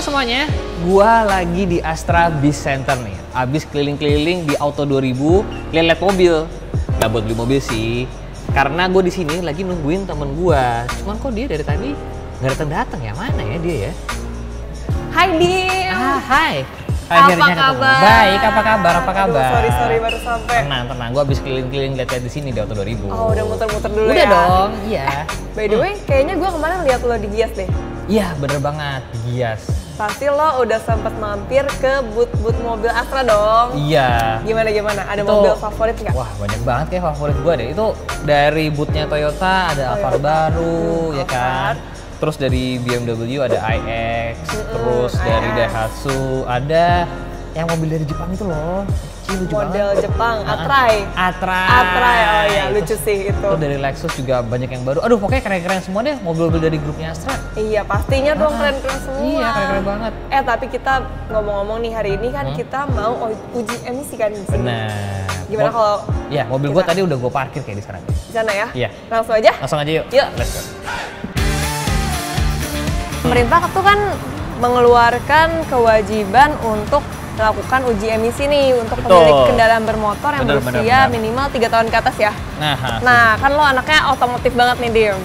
Halo semuanya, gua lagi di Astra Beast Center nih. Abis keliling-keliling di Auto 2000, lihat mobil. Gak buat beli mobil sih, karena gue di sini lagi nungguin temen gua. Cuman kok dia dari tadi nggak datang ya, mana ya dia ya? Hai Dim. Hai. Apa kabar? Baik, apa kabar? Apa kabar? Aduh, sorry baru sampai. Tenang. Gue abis keliling-keliling lihat-lihat di sini di Auto 2000. Oh, udah muter-muter dulu udah ya? Dong, iya. By the way, kayaknya gue kemarin lihat lo di Gias deh. Iya, bener banget, Gias. Pasti lo udah sempet mampir ke booth mobil Astra dong? Iya. Gimana? Ada mobil favorit nggak? Wah, banyak banget kayak favorit gue deh. Itu dari boothnya Toyota, ada Alphard baru, ya kan? Terus dari BMW ada iX, terus dari Daihatsu ada yang mobil dari Jepang itu loh. Model Jepang, Atrai. Oh iya, lucu sih itu. Terus dari Lexus juga banyak yang baru. Aduh, pokoknya keren-keren semua deh mobil-mobil dari grupnya Astra. Iya, pastinya dong keren-keren semua. Iya, keren-keren banget. Tapi kita ngomong-ngomong nih, hari ini kan kita mau uji emisi kan di sini. Benar. Gimana kalau Iya, mobil gue tadi udah gue parkir kayak di sana. Di sana ya? Iya. Langsung aja? Langsung aja yuk. Yuk. Let's go. Pemerintah tuh kan mengeluarkan kewajiban untuk melakukan uji emisi nih untuk pemilik kendaraan bermotor yang berusia minimal 3 tahun ke atas ya. Nah, kan lo anaknya otomotif banget nih, Dim.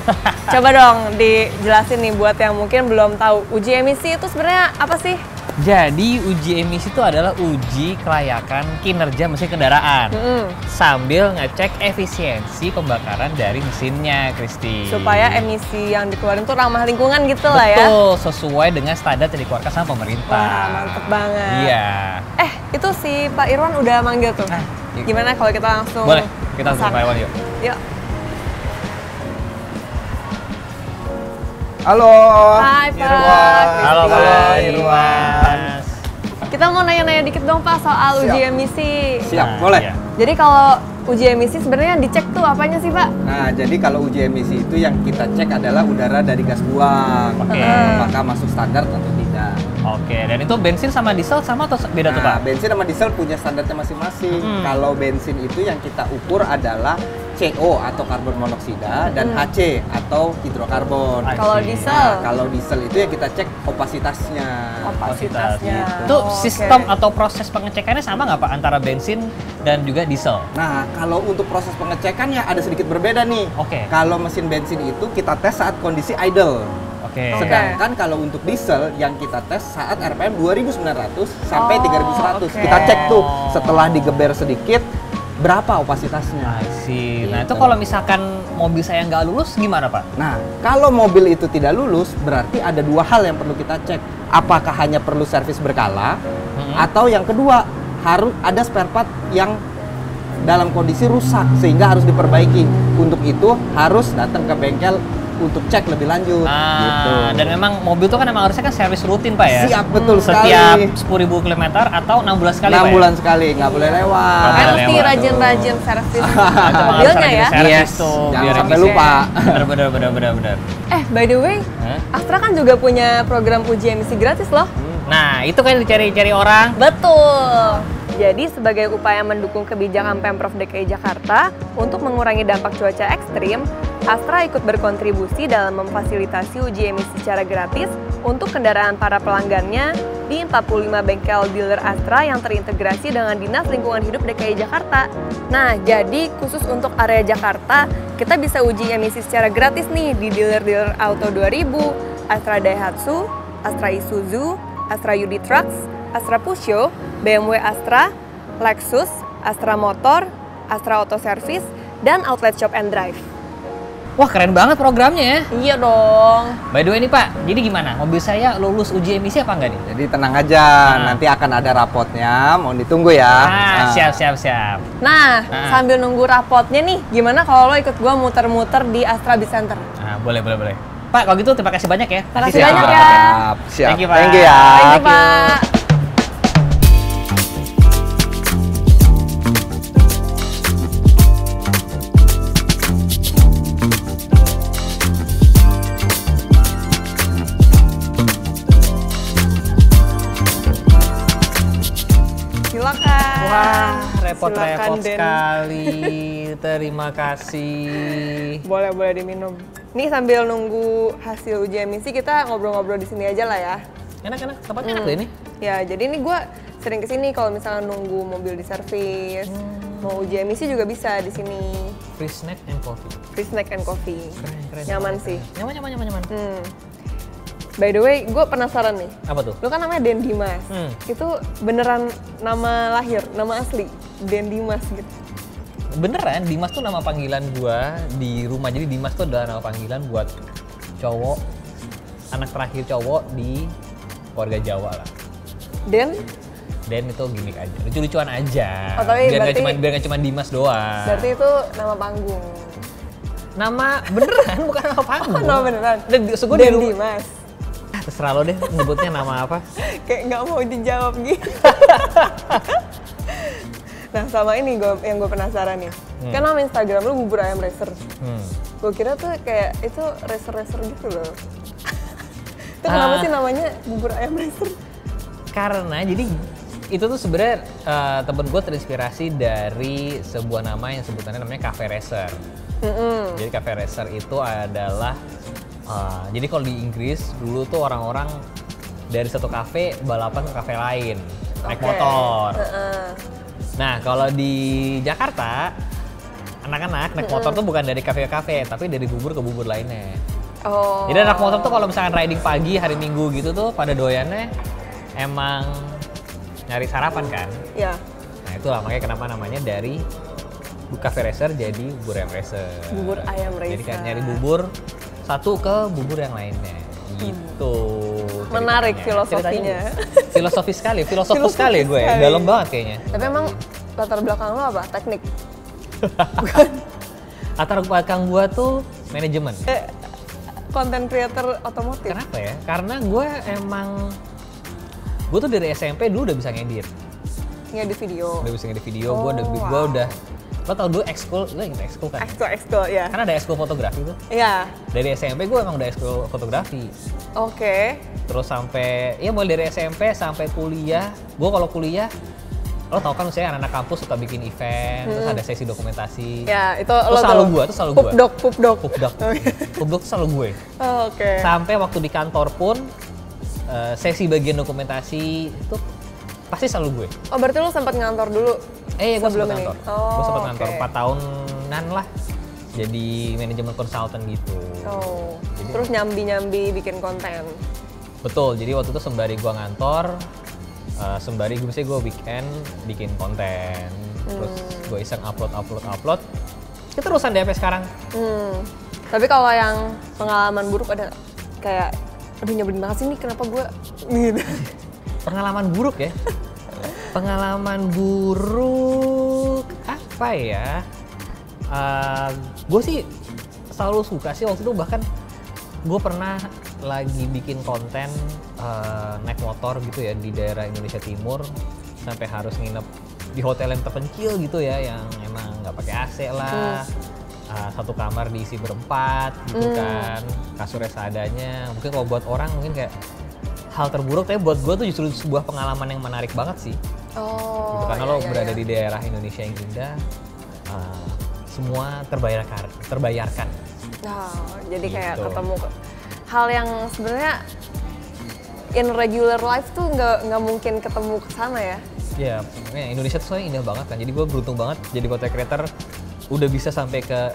Coba dong dijelasin nih buat yang mungkin belum tahu, uji emisi itu sebenarnya apa sih? Jadi uji emisi itu adalah uji kelayakan kinerja mesin kendaraan sambil ngecek efisiensi pembakaran dari mesinnya, Kristi. Supaya emisi yang dikeluarin tuh ramah lingkungan gitu lah ya. Betul, sesuai dengan standar yang dikeluarkan sama pemerintah. Wah, mantep banget. Iya. Itu si Pak Irwan udah manggil tuh. Gimana kalau kita langsung? Boleh, kita langsung Pak Irwan yuk. Yuk. Halo. Hai Pak. Halo Pak Irwan. Kita mau nanya-nanya dikit dong Pak soal uji emisi. Siap, boleh. Iya. Jadi kalau uji emisi sebenarnya dicek tuh apanya sih Pak? Nah, jadi kalau uji emisi itu yang kita cek adalah udara dari gas buang. Apakah masuk standar atau tidak. Oke, dan itu bensin sama diesel sama atau beda tuh Pak? Bensin sama diesel punya standarnya masing-masing. Kalau bensin itu yang kita ukur adalah CO atau karbon monoksida dan HC atau hidrokarbon. Kalau diesel? Kalau diesel itu yang kita cek opasitasnya. Opasitasnya. Itu sistem atau proses pengecekannya sama nggak Pak antara bensin dan juga diesel? Nah, kalau untuk proses pengecekannya ada sedikit berbeda nih. Kalau mesin bensin itu kita tes saat kondisi idle. Sedangkan kalau untuk diesel yang kita tes saat RPM 2900 sampai 3100. Kita cek tuh setelah digeber sedikit berapa opasitasnya. Nah, itu kalau misalkan mobil saya nggak lulus gimana Pak? Nah, kalau mobil itu tidak lulus berarti ada dua hal yang perlu kita cek. Apakah hanya perlu servis berkala atau yang kedua harus ada spare part yang dalam kondisi rusak sehingga harus diperbaiki. Untuk itu harus datang ke bengkel untuk cek lebih lanjut gitu. Dan memang mobil itu kan emang harusnya kan servis rutin Pak ya? Siap, betul sekali. Setiap 10.000 km atau 6 bulan sekali 6 bulan sekali, nggak boleh lewat. Mesti rajin-rajin servis mobilnya ya? Jangan sampai lupa. Bener. By the way, Astra kan juga punya program uji emisi gratis loh. Nah, itu kan dicari-cari orang. Betul. Jadi sebagai upaya mendukung kebijakan Pemprov DKI Jakarta untuk mengurangi dampak cuaca ekstrim, Astra ikut berkontribusi dalam memfasilitasi uji emisi secara gratis untuk kendaraan para pelanggannya di 45 bengkel dealer Astra yang terintegrasi dengan Dinas Lingkungan Hidup DKI Jakarta. Nah, jadi khusus untuk area Jakarta, kita bisa uji emisi secara gratis nih di dealer-dealer Auto 2000, Astra Daihatsu, Astra Isuzu, Astra Yudi Trucks, Astra Pusho, BMW Astra, Lexus, Astra Motor, Astra Auto Service, dan Outlet Shop and Drive. Wah, keren banget programnya ya. Iya dong. By the way nih Pak, jadi gimana? Mobil saya lulus uji emisi apa enggak nih? Jadi tenang aja, nanti akan ada rapotnya, mohon ditunggu ya. Siap. Nah, sambil nunggu rapotnya nih, gimana kalau lo ikut gua muter-muter di Astra Beast Center? Boleh. Pak, kalau gitu terima kasih banyak ya. Terima kasih banyak ya. Siap. Thank you, Pak. Thank you ya. Thank you, Pak. Silakan. Wah, repot-repot sekali. Terima kasih. Boleh diminum. Nih sambil nunggu hasil uji emisi kita ngobrol-ngobrol di sini aja lah ya. Enak. Tempatnya enak deh ini. Ya, jadi ini gue sering kesini kalau misalnya nunggu mobil di servis, mau uji emisi juga bisa di sini. Free snack and coffee. Free snack and coffee. Keren. Nyaman sih. Nyaman. By the way, gue penasaran nih. Apa tuh? Lu kan namanya Den Dimas. Itu beneran nama lahir, nama asli Den Dimas gitu. Beneran, Dimas tuh nama panggilan gua di rumah. Jadi Dimas tuh adalah nama panggilan buat cowok, anak terakhir cowok di keluarga Jawa lah. Den itu gimmick aja, lucu-lucuan aja. Oh, tapi biar berarti- nggak cuma Dimas doang. berarti itu nama panggung. Nama beneran bukan nama panggung. Nama beneran. Dan gue di Den rumah. Dimas. Terserah lo deh nyebutnya nama apa. Kayak nggak mau dijawab gitu. Nah, sama ini yang gue penasaran nih. Kan nama Instagram lu Bubur Ayam Racer. Gue kira tuh kayak itu racer gitu loh. Itu kenapa sih namanya Bubur Ayam Racer? Karena jadi itu tuh sebenarnya temen gue terinspirasi dari sebuah nama yang sebutannya namanya Cafe Racer. Jadi Cafe Racer itu adalah jadi kalau di Inggris dulu tuh orang-orang dari satu kafe balapan ke kafe lain naik motor. Nah kalau di Jakarta anak-anak naik motor tuh bukan dari kafe ke kafe tapi dari bubur ke bubur lainnya. Oh. Jadi anak motor tuh kalau misalkan riding pagi hari Minggu gitu tuh pada doyannya emang nyari sarapan kan. Ya. Nah itulah makanya kenapa namanya dari Cafe Racer jadi Bubur Ayam Racer. Bubur Ayam Racer. Jadi kan nyari bubur satu ke bubur yang lainnya. Gitu. Menarik ceritanya. filosofinya. Filosofis sekali, filosofis sekali gue. sekali. Dalam banget kayaknya. Tapi emang latar belakang lo apa? Teknik? Latar belakang gue tuh manajemen. Content creator otomotif? Kenapa ya? Karena gue tuh dari SMP dulu udah bisa ngedit. Ngedit video? Udah bisa ngedit video, Oh, gue udah lo tau dulu ekskul, lo inget ekskul kan? Ekskul, ya. Kan ada ekskul fotografi tuh. Iya. Dari SMP gue emang udah ekskul fotografi. Oke. Terus sampai, ya mulai dari SMP sampai kuliah. Gue kalau kuliah, lo tau kan misalnya anak-anak kampus suka bikin event, terus ada sesi dokumentasi. Ya, itu Terus lo selalu tuh. gue, terus selalu gue. Pupdok. Pupdok tuh selalu gue. Oh, oke. Sampai waktu di kantor pun, sesi bagian dokumentasi itu pasti selalu gue. Oh, berarti lo sempat ngantor dulu? Gue sebelum sempat ini? kantor. Oh, Gue sempat kantor oke. 4 tahunan lah. Jadi manajemen konsultan gitu. Oh. Terus nyambi bikin konten? Betul, jadi waktu itu sembari gue ngantor, sembari gue weekend bikin konten. Terus gue iseng upload. Itu terusan deh sampai sekarang. Tapi kalau yang pengalaman buruk ada kayak, aduh nyebelin banget sih nih kenapa gue gitu. Pengalaman buruk ya? Pengalaman buruk apa ya? Gue sih selalu suka sih waktu itu, bahkan gue pernah lagi bikin konten naik motor gitu ya di daerah Indonesia Timur sampai harus nginep di hotel yang terpencil gitu ya, yang emang nggak pakai AC lah. Satu kamar diisi berempat gitu kan, kasurnya seadanya. Mungkin kalau buat orang mungkin kayak hal terburuk, tapi buat gue tuh justru sebuah pengalaman yang menarik banget sih. Oh, Gitu, karena iya, lo iya, berada iya. di daerah Indonesia yang indah, semua terbayarkan. Nah, jadi kayak Gitu. ketemu hal yang sebenarnya in regular life tuh nggak mungkin ketemu ke sana ya. Ya, Indonesia tuh soalnya indah banget kan. Jadi gue beruntung banget jadi content creator, udah bisa sampai ke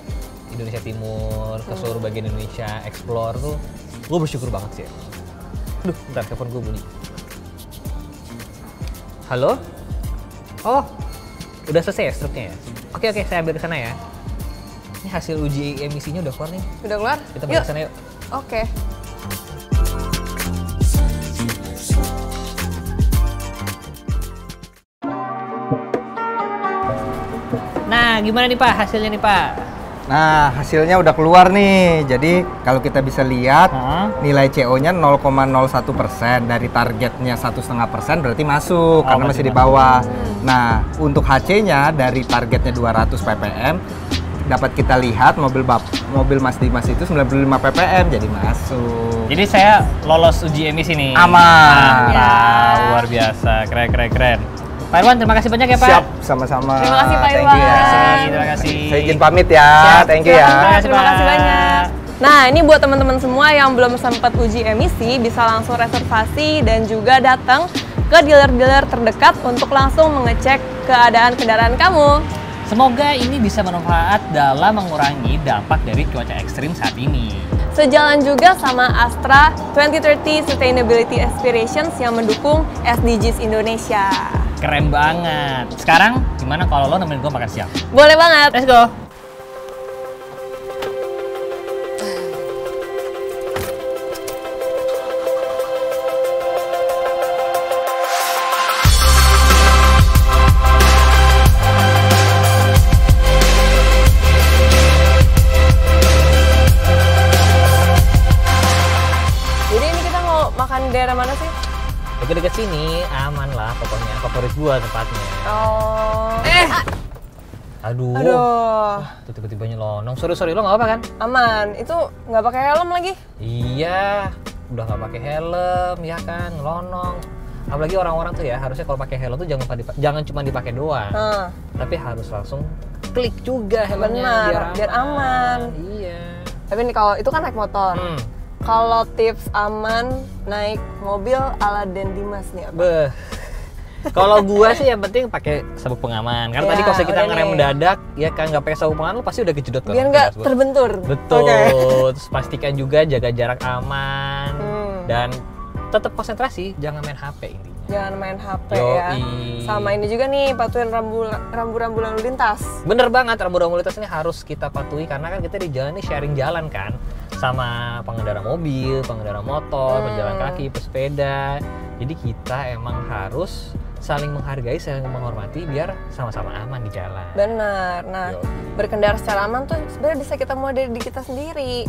Indonesia Timur, ke seluruh bagian Indonesia, explore tuh. Gue bersyukur banget sih. Aduh, bentar, telepon gue bunyi. Halo? Oh, udah selesai ya struknya ya? Oke, saya ambil ke sana ya. Ini hasil uji emisinya udah keluar nih. Udah keluar? Kita balik ke sana yuk. Oke. Nah, gimana nih Pak hasilnya nih Pak? Nah, hasilnya udah keluar nih. Jadi kalau kita bisa lihat nilai CO-nya 0,01%, dari targetnya 1,5% berarti masuk karena berarti masih di bawah. Nah, untuk HC-nya dari targetnya 200 ppm dapat kita lihat mobil Mas Dimas itu 95 ppm, jadi masuk. Jadi saya lolos uji emisi nih. Aman. Mantap, luar biasa, keren. Pak Irwan, terima kasih banyak ya Pak. Siap, sama-sama. Terima kasih, Pak Thank Irwan. you ya. Terima kasih. Saya izin pamit ya. Siap. Thank you ya. Silakan, Pak. Terima kasih banyak. Nah, ini buat teman-teman semua yang belum sempat uji emisi, bisa langsung reservasi dan juga datang ke dealer-dealer terdekat untuk langsung mengecek keadaan kendaraan kamu. Semoga ini bisa bermanfaat dalam mengurangi dampak dari cuaca ekstrim saat ini. Sejalan juga sama Astra 2030 Sustainability Aspirations yang mendukung SDGs Indonesia. Keren banget. Sekarang gimana kalau lo nemenin gue makan siang? Boleh banget. Let's go. Makan daerah mana sih? Deket-deket sini, aman lah pokoknya. Favorit gua tempatnya. Oh. Aduh. Tuh tiba-tiba nyelonong. Sorry, lo nggak apa kan? Aman. Itu nggak pakai helm lagi? Iya, udah nggak pakai helm ya kan, nyelonong. Apalagi orang-orang tuh ya, harusnya kalau pakai helm tuh jangan cuma dipakai doang. Tapi harus langsung klik juga helmnya. Biar aman. Iya. Tapi nih kalau itu kan naik motor. Kalau tips aman naik mobil ala Den Dimas nih apa? Kalau gua sih yang penting pakai sabuk pengaman. Karena tadi kalau kita ngerem mendadak, ya kan nggak pakai sabuk pengaman, lu pasti udah kejedot kan. Biar nggak terbentur. Betul. Terus pastikan juga jaga jarak aman dan tetap konsentrasi, jangan main HP intinya. Jangan main HP ya. Sama ini juga nih, patuhin rambu-rambu lalu lintas. Bener banget, rambu-rambu lalu lintas ini harus kita patuhi karena kan kita di jalan ini sharing jalan kan. Sama pengendara mobil, pengendara motor, pejalan kaki, pesepeda. Jadi kita emang harus saling menghargai, saling menghormati biar sama-sama aman di jalan. Benar. Nah, berkendara secara aman tuh sebenarnya bisa kita mulai dari kita sendiri.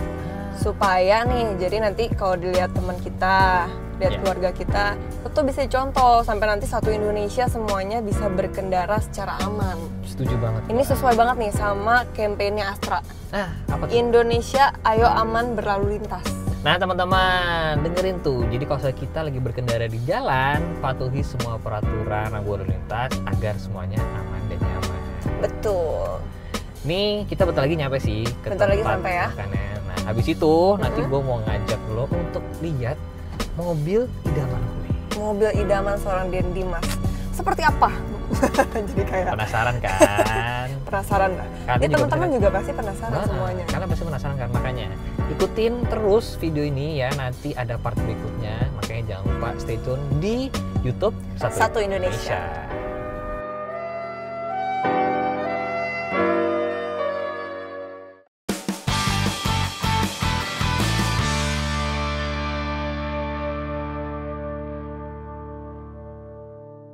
Supaya nih, jadi nanti kalau dilihat teman kita, lihat keluarga kita, itu bisa contoh sampai nanti satu Indonesia semuanya bisa berkendara secara aman. Setuju banget. Ini sesuai banget nih sama kampanye Astra. Apa tuh? Indonesia ayo aman berlalu lintas. Nah teman-teman, dengerin tuh. Jadi kalau kita lagi berkendara di jalan, patuhi semua peraturan rambu lalu lintas agar semuanya aman dan nyaman. Betul. Nih kita bentar lagi nyampe sih ke bentar lagi tempat sampai ya. makannya. Nah habis itu nanti gue mau ngajak lo untuk lihat mobil idaman gue. Mobil idaman seorang Den Dimas. Seperti apa? Jadi kayak penasaran kan? Penasaran lah. Ya teman-teman juga pasti penasaran semuanya. Karena pasti penasaran kan, makanya ikutin terus video ini ya, nanti ada part berikutnya. Makanya jangan lupa stay tune di YouTube Satu Indonesia.